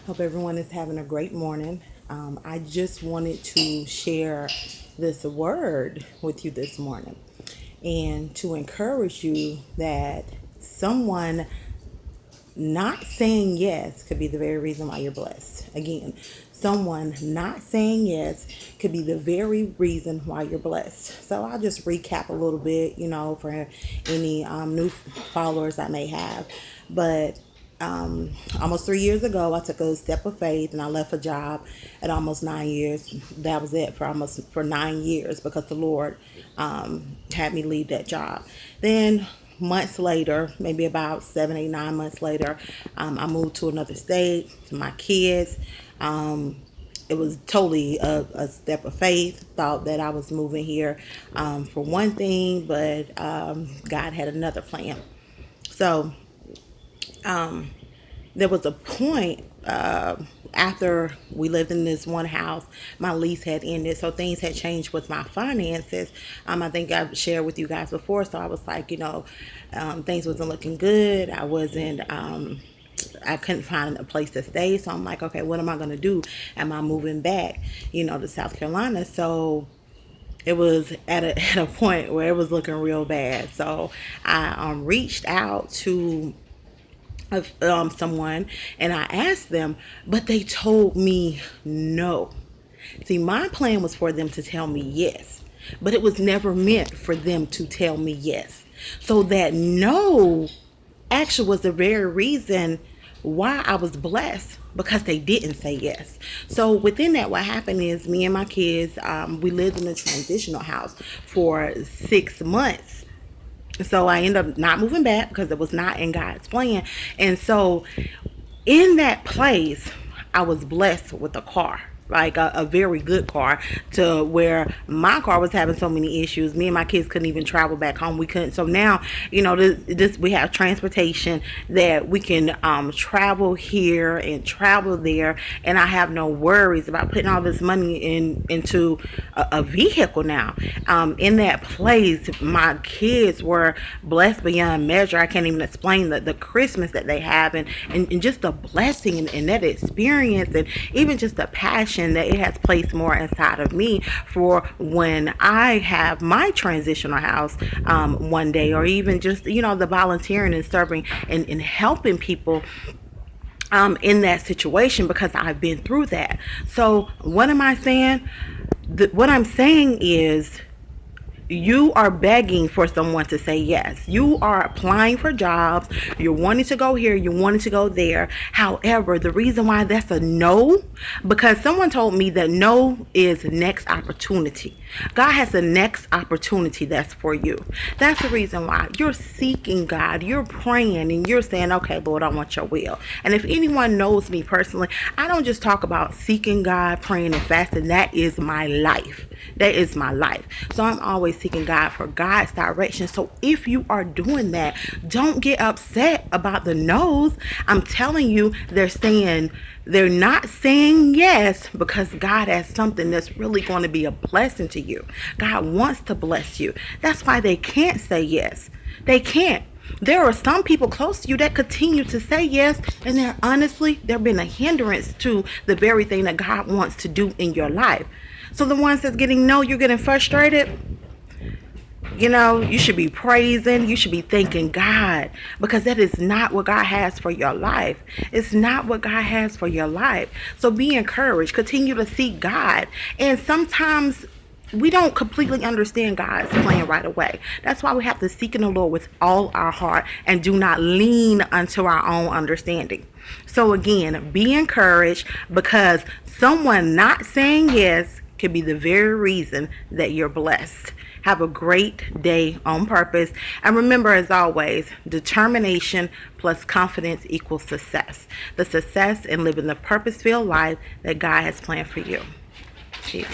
Hope everyone is having a great morning. I just wanted to share this word with you this morning and to encourage you that someone not saying yes could be the very reason why you're blessed. Again, someone not saying yes could be the very reason why you're blessed. So I'll just recap a little bit, for any new followers I may have. But almost 3 years ago, I took a step of faith and I left a job at almost 9 years. That was it for 9 years because the Lord had me leave that job. Then months later, maybe about 7, 8, 9 months later, I moved to another state to my kids. It was totally a step of faith. Thought that I was moving here for one thing, but God had another plan. So there was a point after we lived in this one house, my lease had ended, so things had changed with my finances. I think I've shared with you guys before, so I was like, things wasn't looking good. I couldn't find a place to stay, so I'm like, okay, what am I going to do? Am I moving back, to South Carolina? So it was at a point where it was looking real bad. So I reached out to someone and I asked them, but they told me no. See, my plan was for them to tell me yes, but it was never meant for them to tell me yes. So that no actually was the very reason why I was blessed, because they didn't say yes. So within that, what happened is me and my kids, we lived in a transitional house for 6 months. So I ended up not moving back because it was not in God's plan. And so in that place, I was blessed with a car, like a very good car, to where my car was having so many issues. Me and my kids couldn't even travel back home. We couldn't. So now, this we have transportation that we can travel here and travel there, and I have no worries about putting all this money into a vehicle now. In that place, my kids were blessed beyond measure. I can't even explain the Christmas that they have, and just the blessing and that experience, and even just the passion that it has placed more inside of me for when I have my transitional house one day, or even just the volunteering and serving and helping people in that situation, because I've been through that. So what am I saying? What I'm saying is, you are begging for someone to say yes. You are applying for jobs. You're wanting to go here. You're wanting to go there. However, the reason why that's a no, because someone told me that no is next opportunity. God has the next opportunity that's for you. That's the reason why you're seeking God. You're praying and you're saying, okay, Lord, I want your will. And if anyone knows me personally, I don't just talk about seeking God, praying and fasting. That is my life. That is my life. So I'm always seeking God for God's direction. So if you are doing that, don't get upset about the no's. I'm telling you, they're not saying yes because God has something that's really going to be a blessing to you. God wants to bless you. That's why they can't say yes. They can't. There are some people close to you that continue to say yes, and they're been a hindrance to the very thing that God wants to do in your life. So the ones that's getting no, you're getting frustrated. You should be praising. You should be thanking God, because that is not what God has for your life. It's not what God has for your life. So be encouraged. Continue to seek God. And sometimes we don't completely understand God's plan right away. That's why we have to seek in the Lord with all our heart and do not lean unto our own understanding. So again, be encouraged, because someone not saying yes could be the very reason that you're blessed. Have a great day on purpose. And remember, as always, determination plus confidence equals success. The success in living the purpose-filled life that God has planned for you. Cheers.